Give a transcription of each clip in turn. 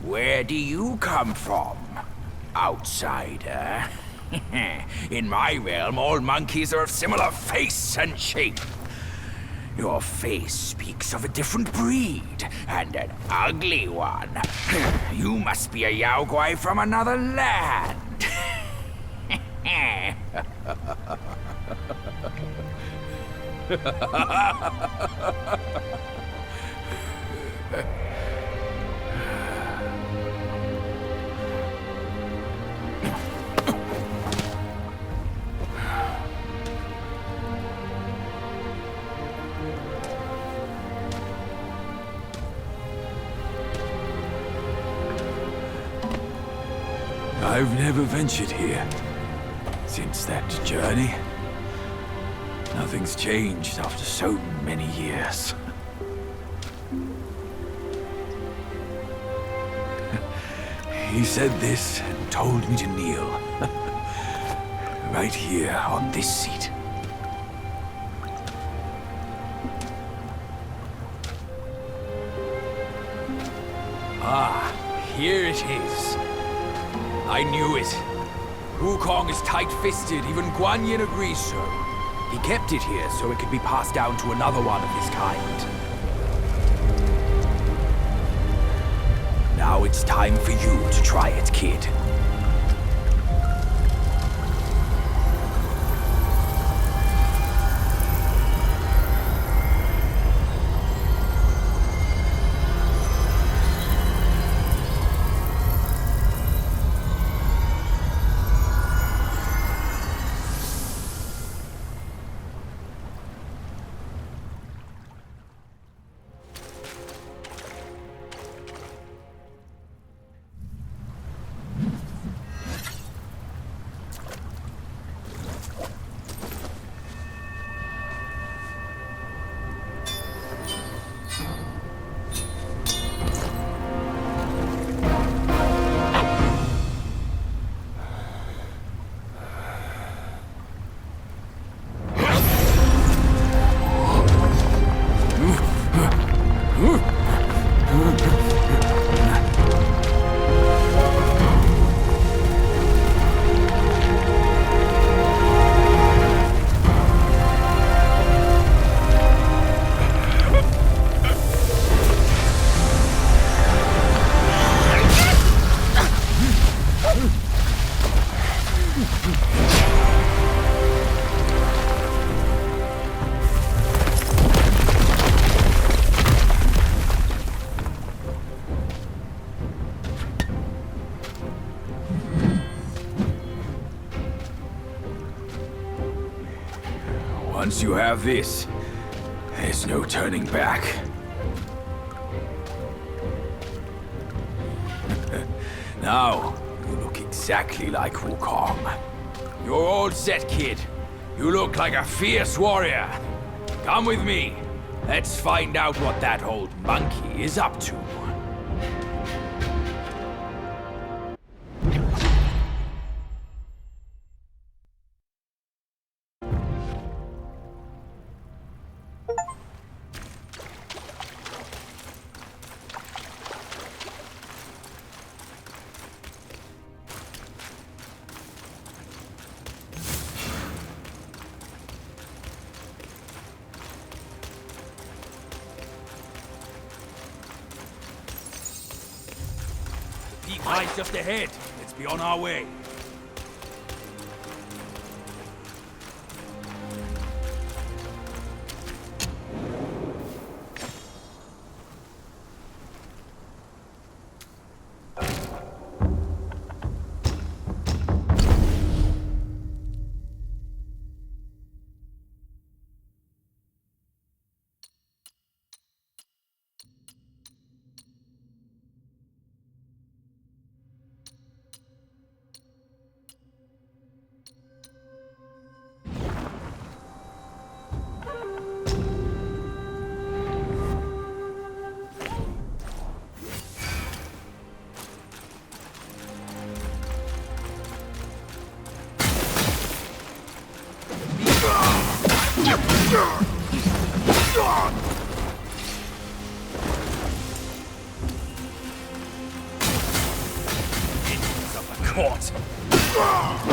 Where do you come from, outsider? In my realm, all monkeys are of similar face and shape. Your face speaks of a different breed, and an ugly one. You must be a Yaoguai from another land. I've never ventured here since that journey. Nothing's changed after so many years. He said this and told me to kneel. Right here on this seat. Ah, here it is. I knew it. Wukong is tight-fisted, even Guan Yin agrees so. He kept it here so it could be passed down to another one of his kind. Now it's time for you to try it, kid. Once you have this, there's no turning back. Now, you look exactly like Wukong. You're all set, kid. You look like a fierce warrior. Come with me. Let's find out what that old monkey is up to. Peak lies just ahead. Let's be on our way. caught.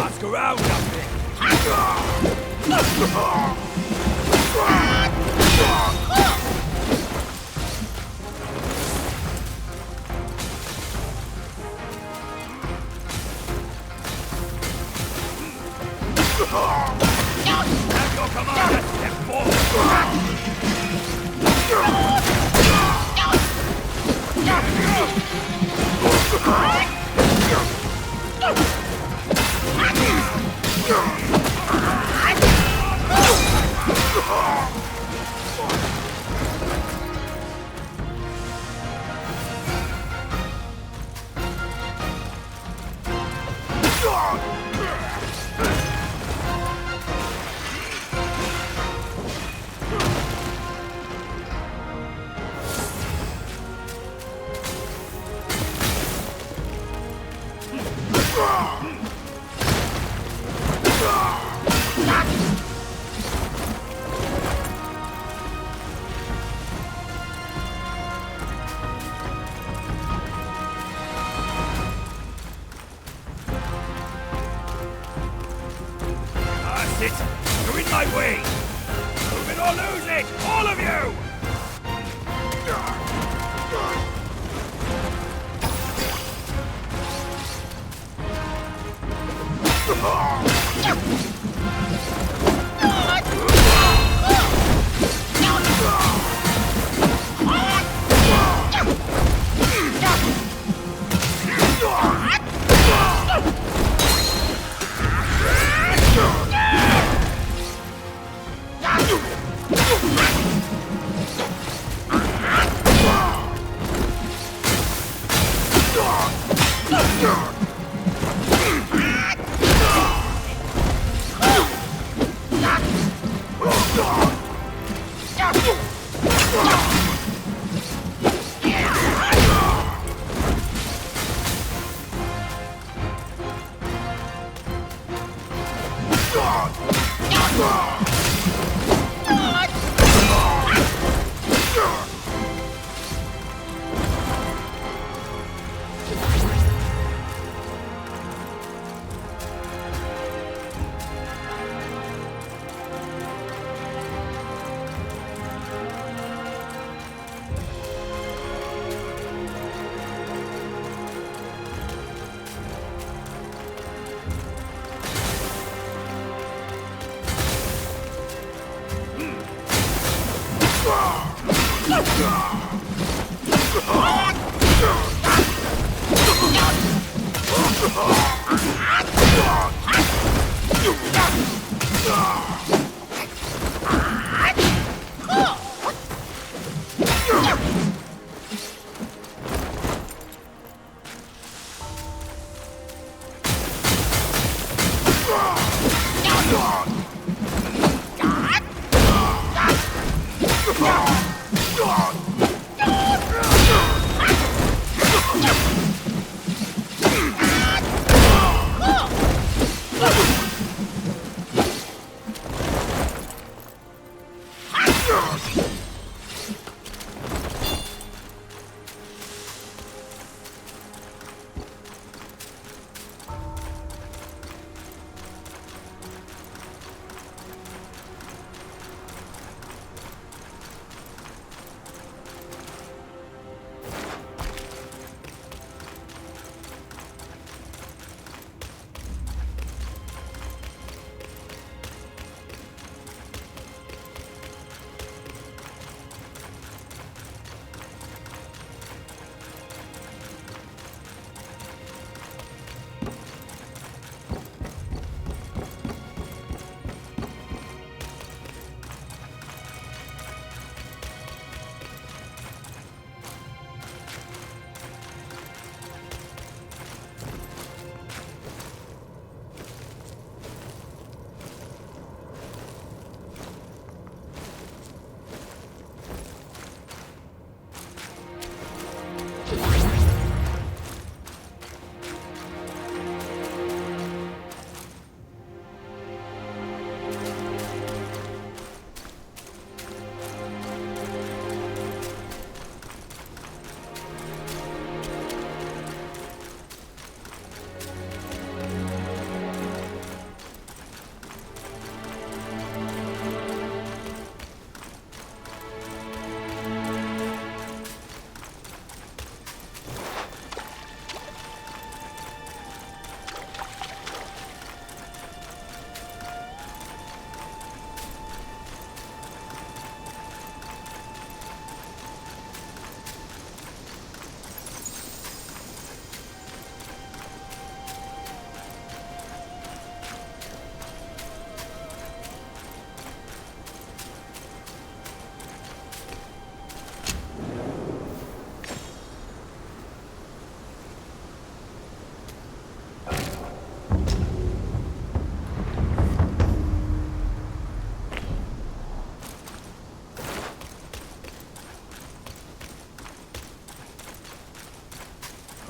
Ask around up there. Have your commander step forward. That's it! You're in my way! Move it or lose it! All of you!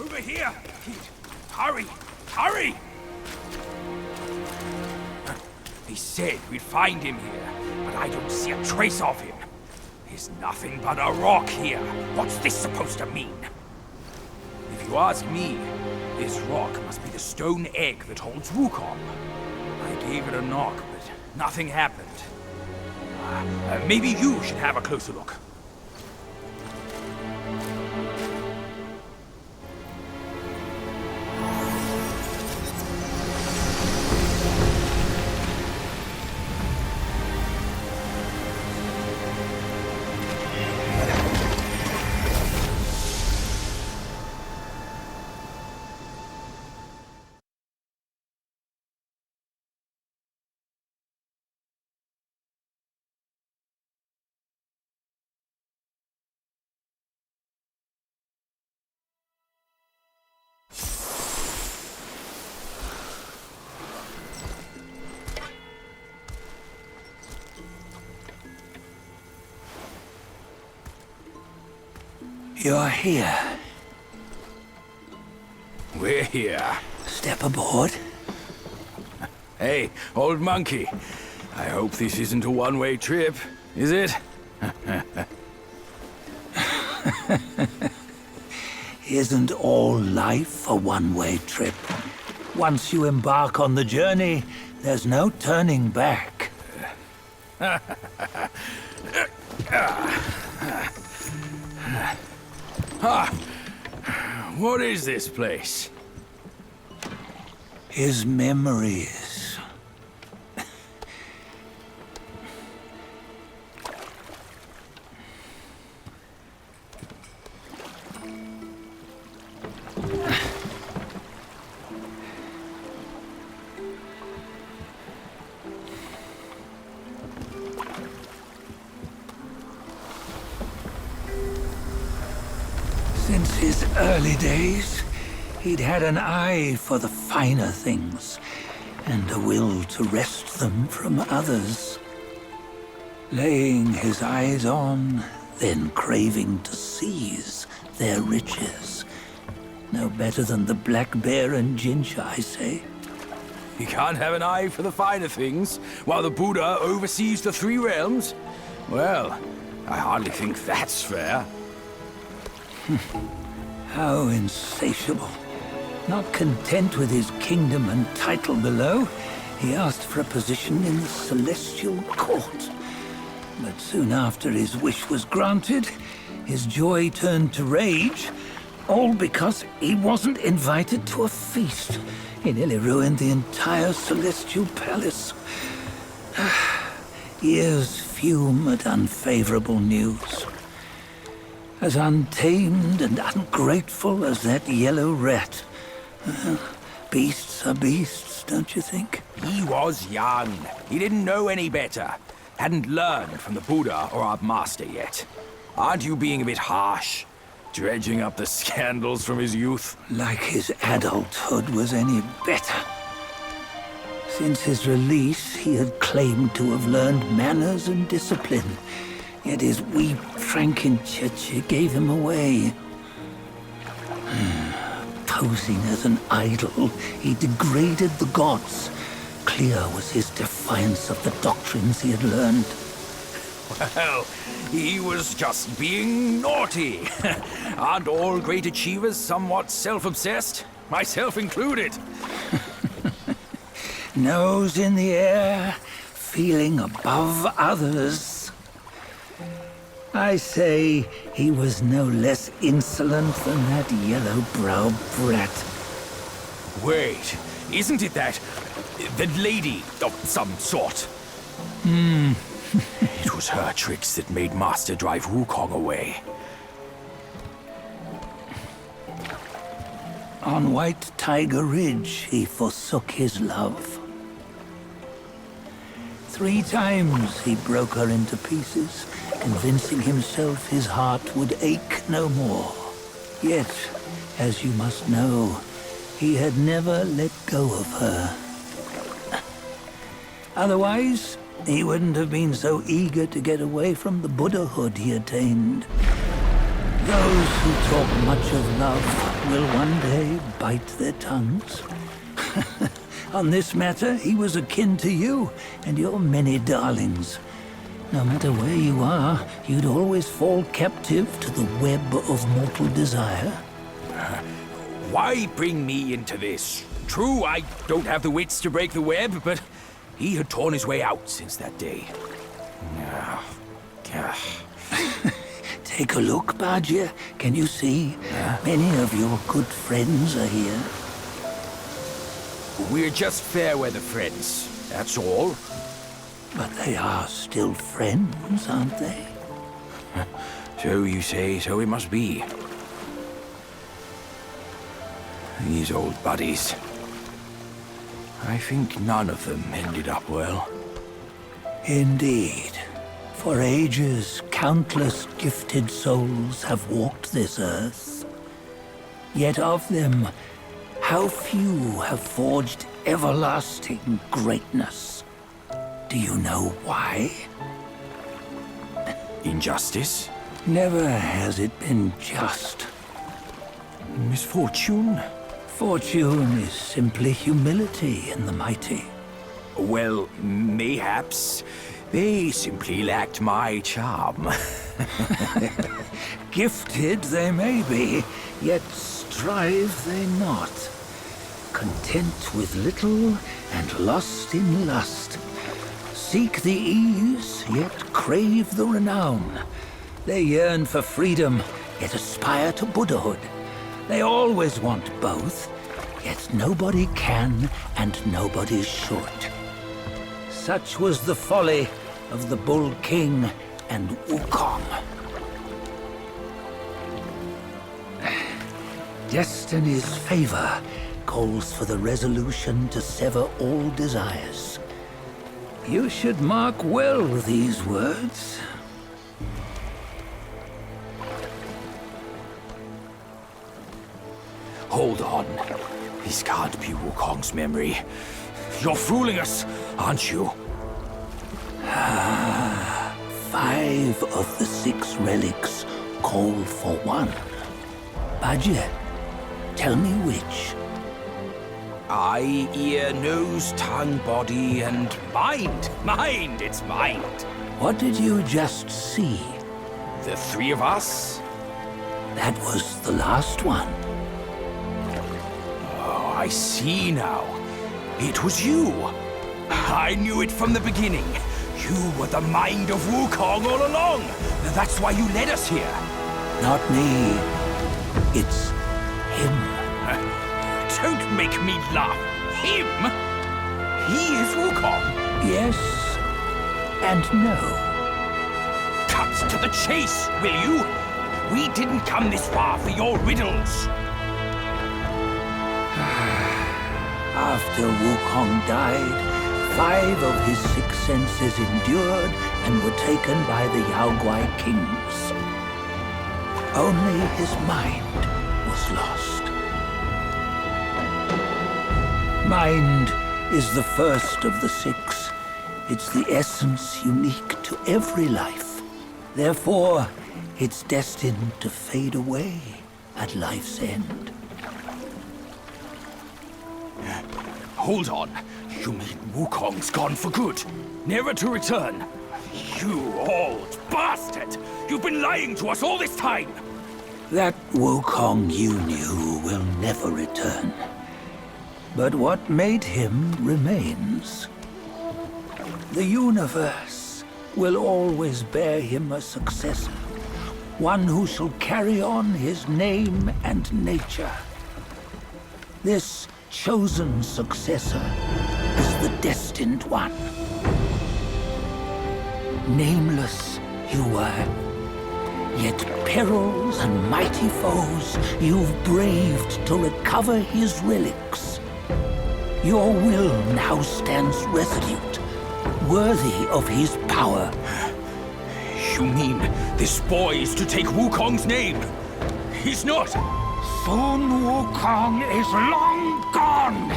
Over here! Hurry! Hurry! He said we'd find him here, but I don't see a trace of him. There's nothing but a rock here. What's this supposed to mean? If you ask me, this rock must be the stone egg that holds Wukong. I gave it a knock, but nothing happened. Maybe you should have a closer look. You're here. We're here. Step aboard. Hey, old monkey. I hope this isn't a one-way trip, is it? Isn't all life a one-way trip? Once you embark on the journey, there's no turning back. What is this place? His memories. Since his early days, he'd had an eye for the finer things, and a will to wrest them from others. Laying his eyes on, then craving to seize their riches. No better than the black bear and ginger, I say. You can't have an eye for the finer things, while the Buddha oversees the three realms? Well, I hardly think that's fair. How insatiable. Not content with his kingdom and title below, he asked for a position in the celestial court. But soon after his wish was granted, his joy turned to rage, all because he wasn't invited to a feast. He nearly ruined the entire celestial palace. Ears fume at unfavorable news. As untamed and ungrateful as that yellow rat. Beasts are beasts, don't you think? He was young. He didn't know any better. Hadn't learned from the Buddha or our master yet. Aren't you being a bit harsh? Dredging up the scandals from his youth? Like his adulthood was any better. Since his release, he had claimed to have learned manners and discipline. Yet his weak Frankenchurch gave him away. Posing as an idol, he degraded the gods. Clear was his defiance of the doctrines he had learned. Well, he was just being naughty. Aren't all great achievers somewhat self-obsessed? Myself included. Nose in the air, feeling above others. I say he was no less insolent than that yellow-browed brat. Wait, isn't it that lady of some sort? It was her tricks that made Master drive Wukong away. On White Tiger Ridge, he forsook his love. 3 times he broke her into pieces, convincing himself his heart would ache no more. Yet, as you must know, he had never let go of her. Otherwise, he wouldn't have been so eager to get away from the Buddhahood he attained. Those who talk much of love will one day bite their tongues. On this matter, he was akin to you and your many darlings. No matter where you are, you'd always fall captive to the web of mortal desire. Why bring me into this? True, I don't have the wits to break the web, but he had torn his way out since that day. Take a look, Badger. Can you see? Many of your good friends are here. We're just fair weather friends, that's all. But they are still friends, aren't they? So you say, so it must be. These old buddies. I think none of them ended up well. Indeed. For ages, countless gifted souls have walked this earth. Yet of them, how few have forged everlasting greatness? Do you know why? Injustice? Never has it been just. Misfortune? Fortune is simply humility in the mighty. Well, mayhaps. They simply lacked my charm. Gifted they may be, yet strive they not. Content with little and lost in lust. Seek the ease, yet crave the renown. They yearn for freedom, yet aspire to Buddhahood. They always want both, yet nobody can and nobody should. Such was the folly of the Bull King and Wukong. Destiny's favor calls for the resolution to sever all desires. You should mark well these words. Hold on. This can't be Wukong's memory. You're fooling us, aren't you? 5 of the 6 relics call for one. Badger, tell me which. Eye, ear, nose, tongue, body, and mind. Mind, it's mind. What did you just see? The 3 of us? That was the last one. Oh, I see now. It was you. I knew it from the beginning. You were the mind of Wukong all along. That's why you led us here. Not me. It's him. Don't make me laugh. Him? He is Wukong. Yes and no. Cut to the chase, will you? We didn't come this far for your riddles. After Wukong died, 5 of his 6 senses endured and were taken by the Yaoguai kings. Only his mind was lost. Mind is the first of the 6. It's the essence unique to every life. Therefore, it's destined to fade away at life's end. Hold on. You mean Wukong's gone for good? Never to return? You old bastard! You've been lying to us all this time! That Wukong you knew will never return. But what made him remains. The universe will always bear him a successor. One who shall carry on his name and nature. This chosen successor is the destined one. Nameless you were, yet perils and mighty foes you've braved to recover his relics. Your will now stands resolute, worthy of his power. You mean this boy is to take Wukong's name? He's not! Soon Wukong is long gone!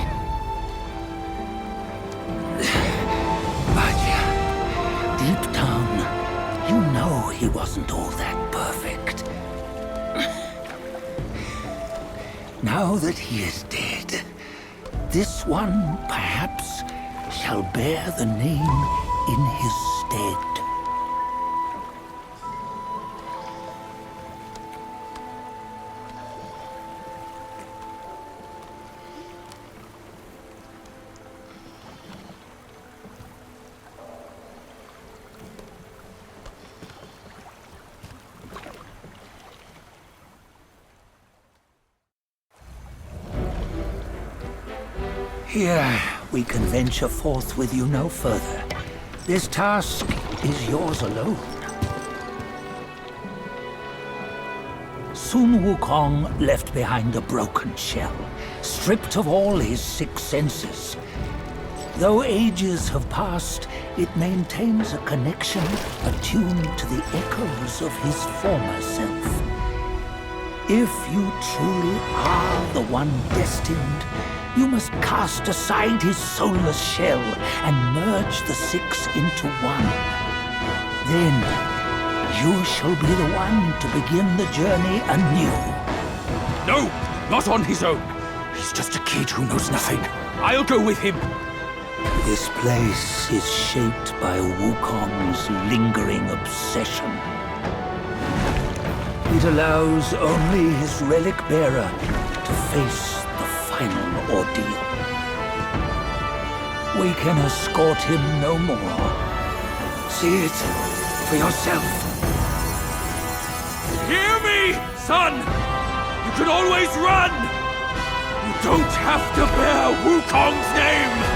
But deep down, you know he wasn't all that perfect. Now that he is dead, this one, perhaps, shall bear the name in his stead. Here, we can venture forth with you no further. This task is yours alone. Sun Wukong left behind a broken shell, stripped of all his 6 senses. Though ages have passed, it maintains a connection attuned to the echoes of his former self. If you truly are the one destined, you must cast aside his soulless shell and merge the 6 into one. Then, you shall be the one to begin the journey anew. No! Not on his own! He's just a kid who knows nothing. I'll go with him! This place is shaped by Wukong's lingering obsession. It allows only his relic bearer to face the final ordeal. We can escort him no more. See it for yourself. Hear me, son! You can always run! You don't have to bear Wukong's name!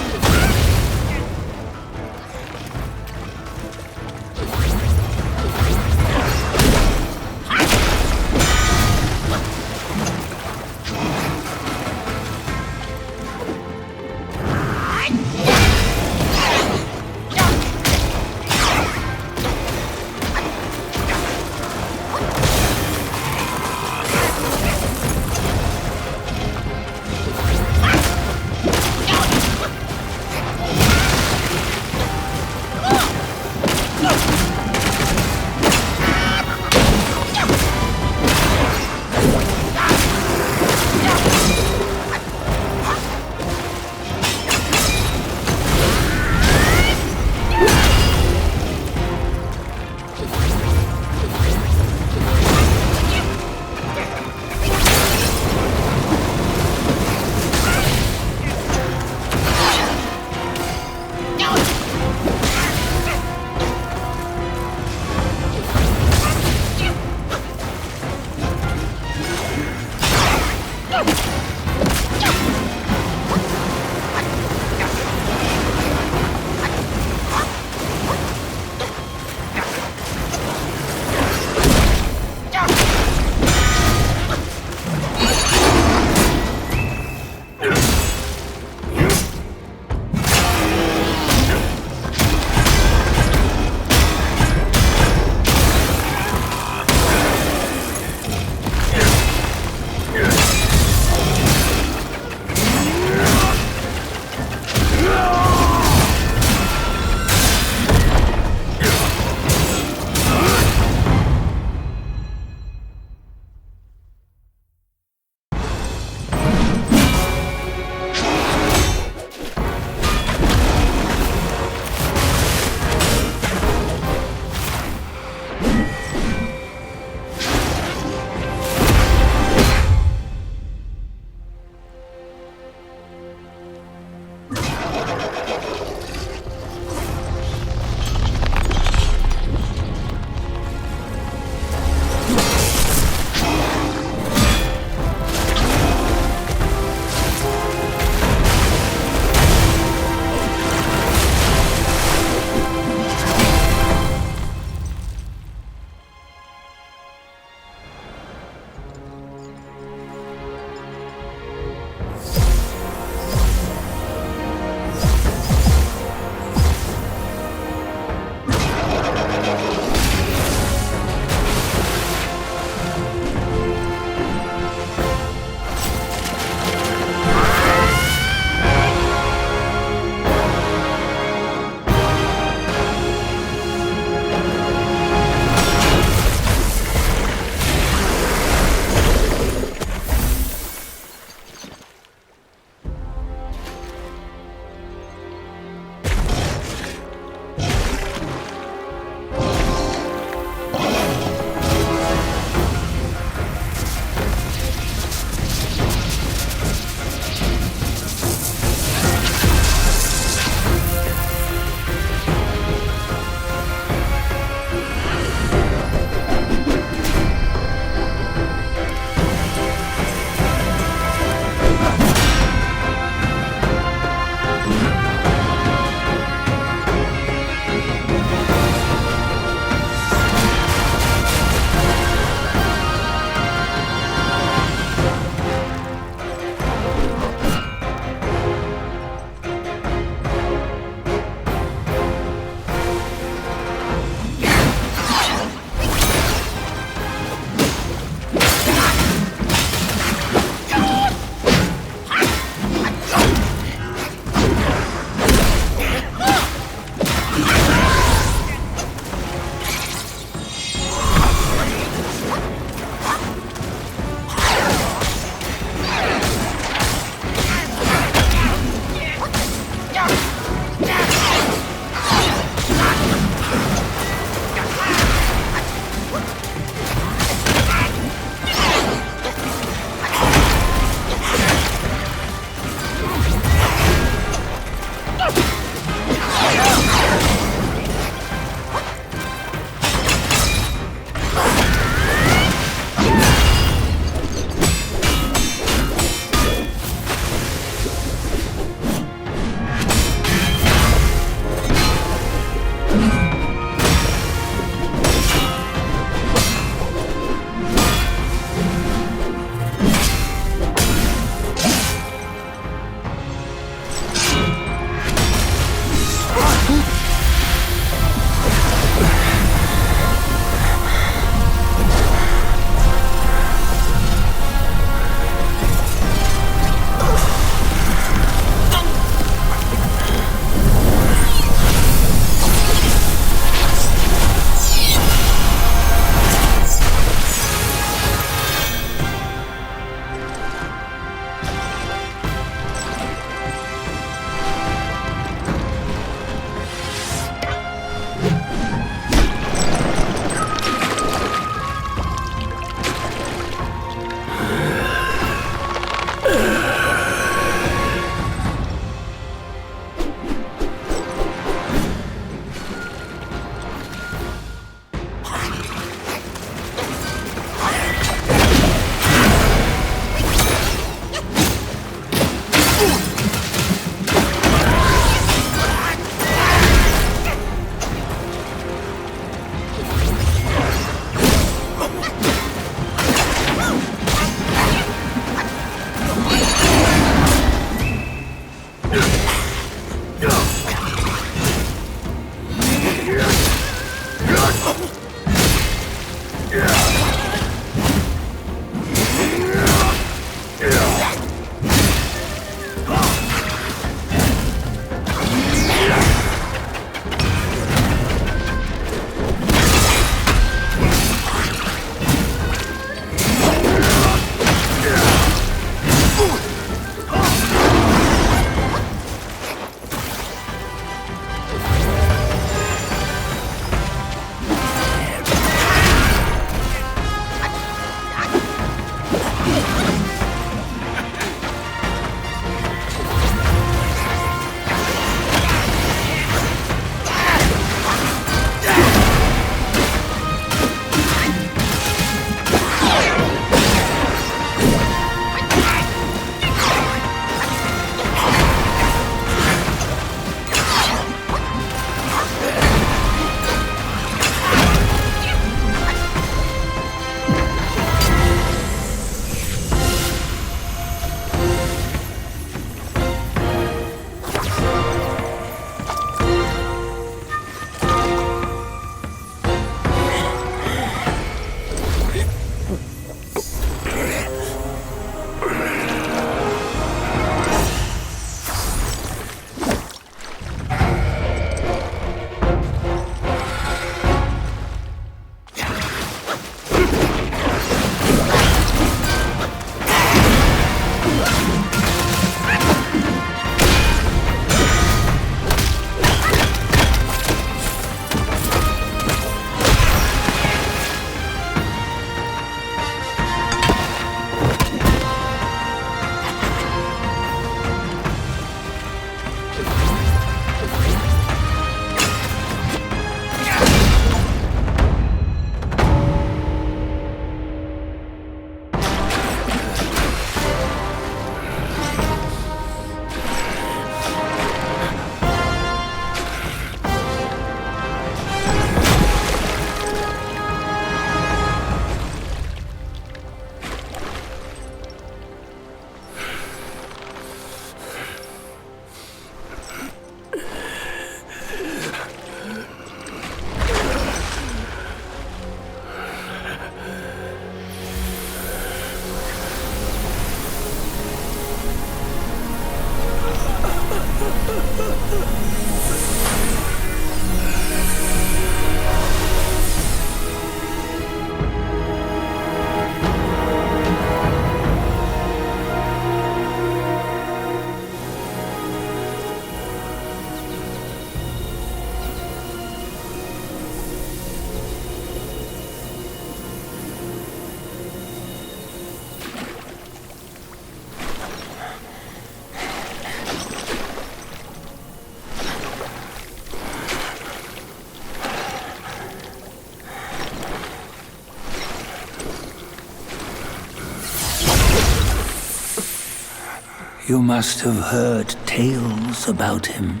You must have heard tales about him.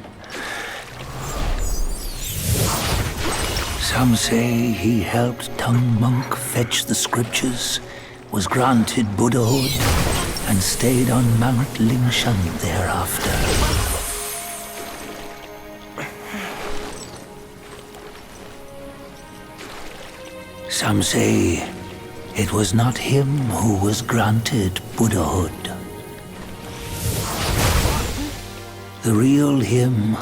Some say he helped Tung Monk fetch the scriptures, was granted Buddhahood, and stayed on Mount Lingshan thereafter. Some say it was not him who was granted Buddhahood. The real him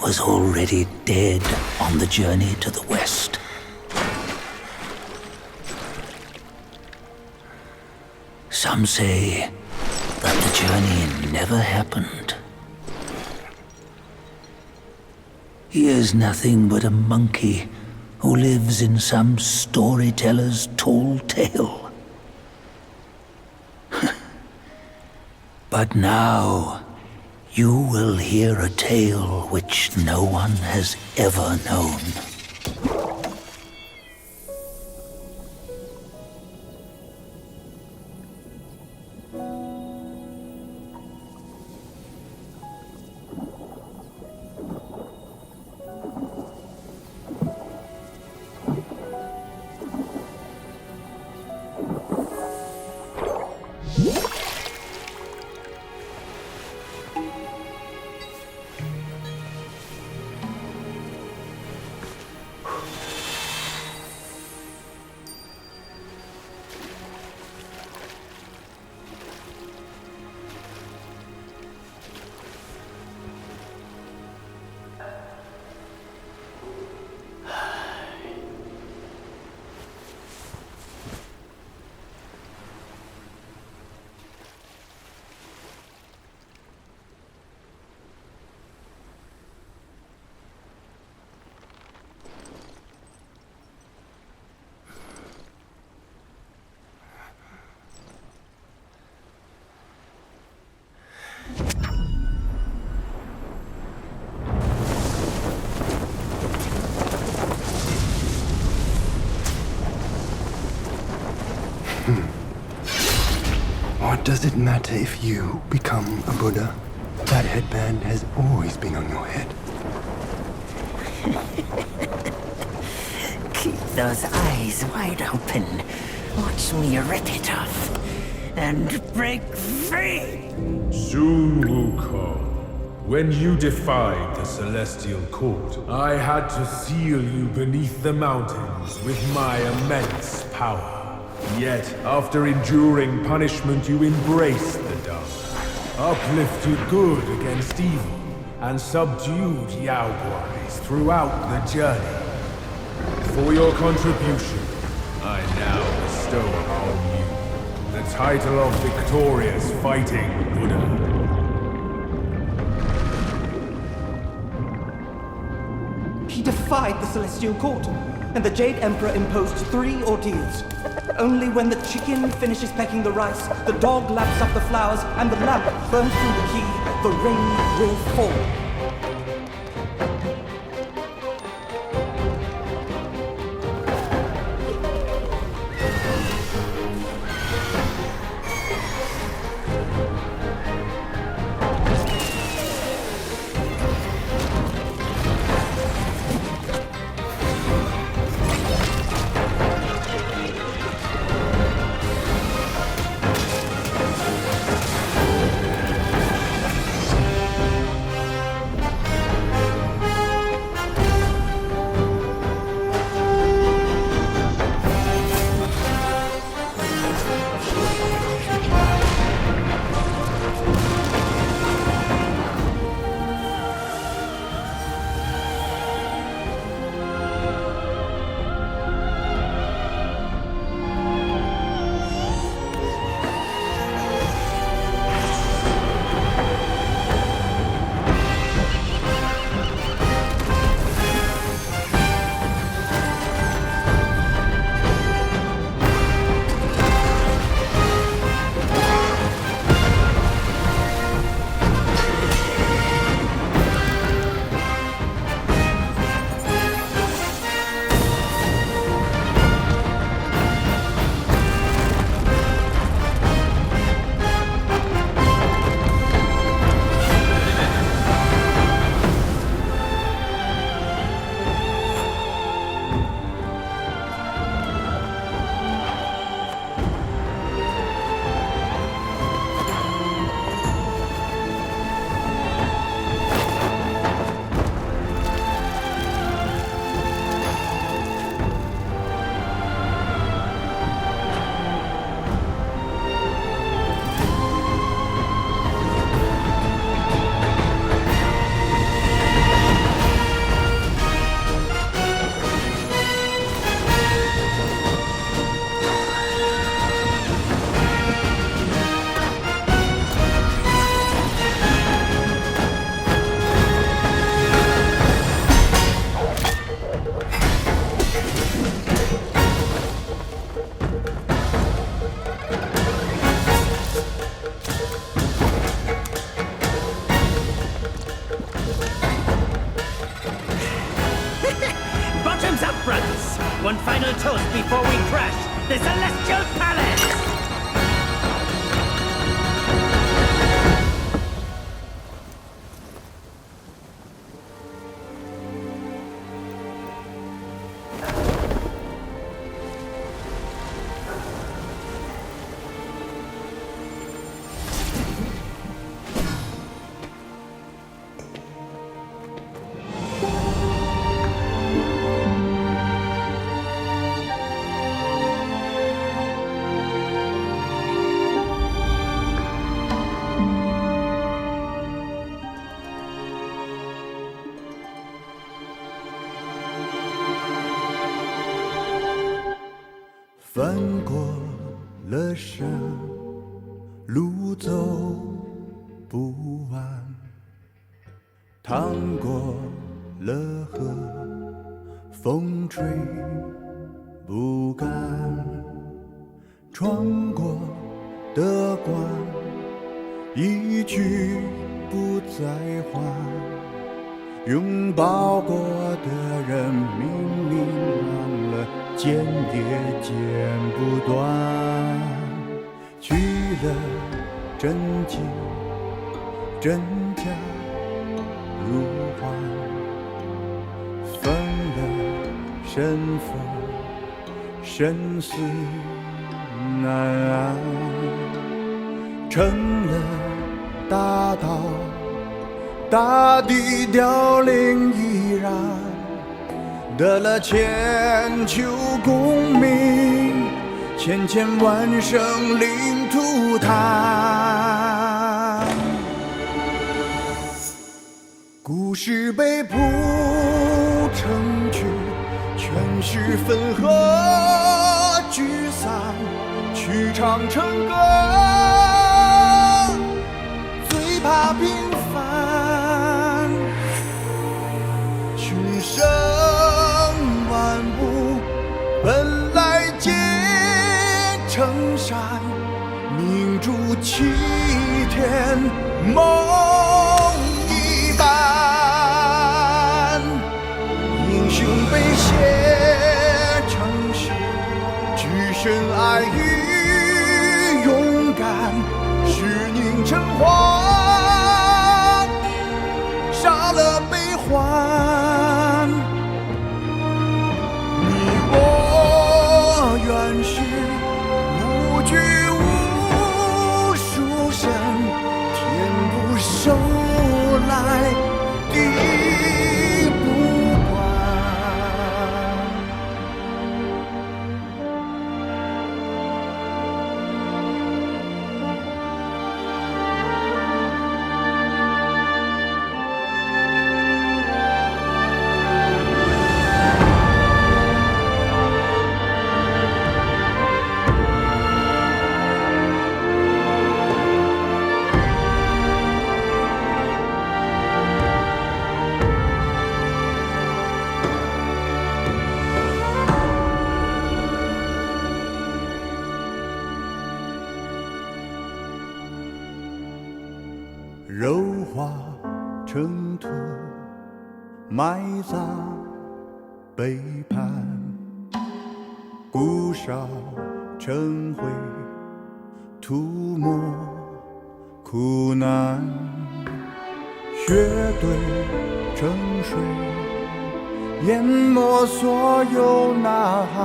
was already dead on the journey to the west. Some say But the journey never happened. He is nothing but a monkey who lives in some storyteller's tall tale. But now, you will hear a tale which no one has ever known. What does it matter if you become a Buddha? That headband has always been on your head. Keep those eyes wide open. Watch me rip it off and break free. Soon, Wukong. When you defied the Celestial Court, I had to seal you beneath the mountains with my immense power. Yet, after enduring punishment, you embraced the dark, uplifted good against evil, and subdued Yaoguais throughout the journey. For your contribution, I now bestow upon you the title of Victorious Fighting Buddha. He defied the Celestial Court, and the Jade Emperor imposed 3 ordeals. Only when the chicken finishes pecking the rice, the dog laps up the flowers, and the lamp burns through the key, the rain will fall. final toast before we crash the Celestial Palace!翻过了山，路走不完；趟过了河，风吹不干。穿过的关，一去不再还。拥抱过的人，明明忘了，剪也剪不断。去了真情，真假如幻；分了身份，生死难安。成了大道，大地凋零依然，得了千秋功名，千千万生灵涂炭。故事被谱成曲，全是分合聚散，曲唱成歌，最怕平凡。群生万物本来皆成山，凝铸齐天梦一般。英雄被写成诗，只剩爱与勇敢，是凝成花，杀了悲欢。你我原是无惧无数生，天不收来地不管。肉化成土，埋葬背叛，骨烧成灰，涂抹苦难，血兑成水，淹没所有呐喊，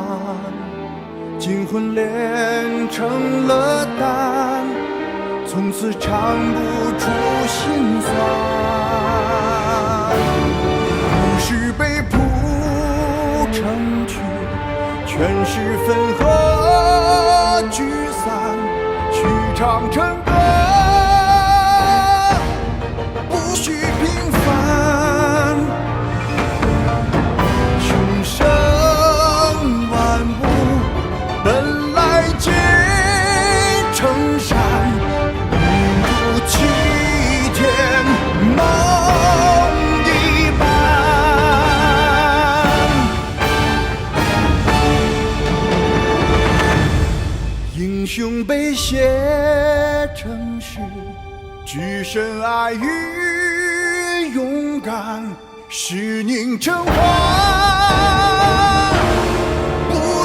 精魂炼成了丹，从此尝不出心酸。故事被谱成曲，全是分合聚散，曲唱成歌，不需平凡。群生万物本来皆成山，齐天梦一般。英雄被写成诗，只剩爱与勇敢，是凝成花，不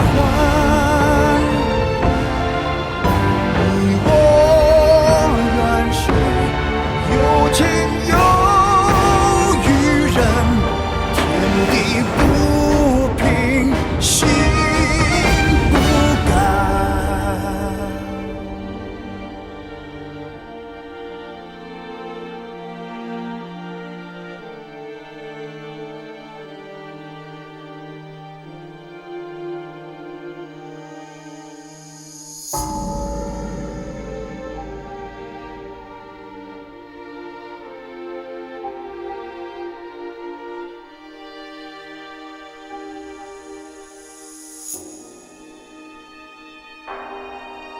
欢。你我原是有情有义人，天地不平，心不甘。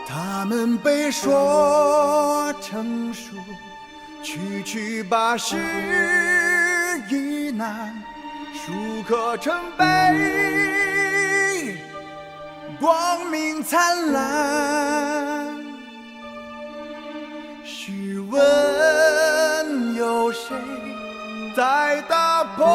他们被说成书，区区八十一难，书刻成碑，光明灿烂。试问有谁在打破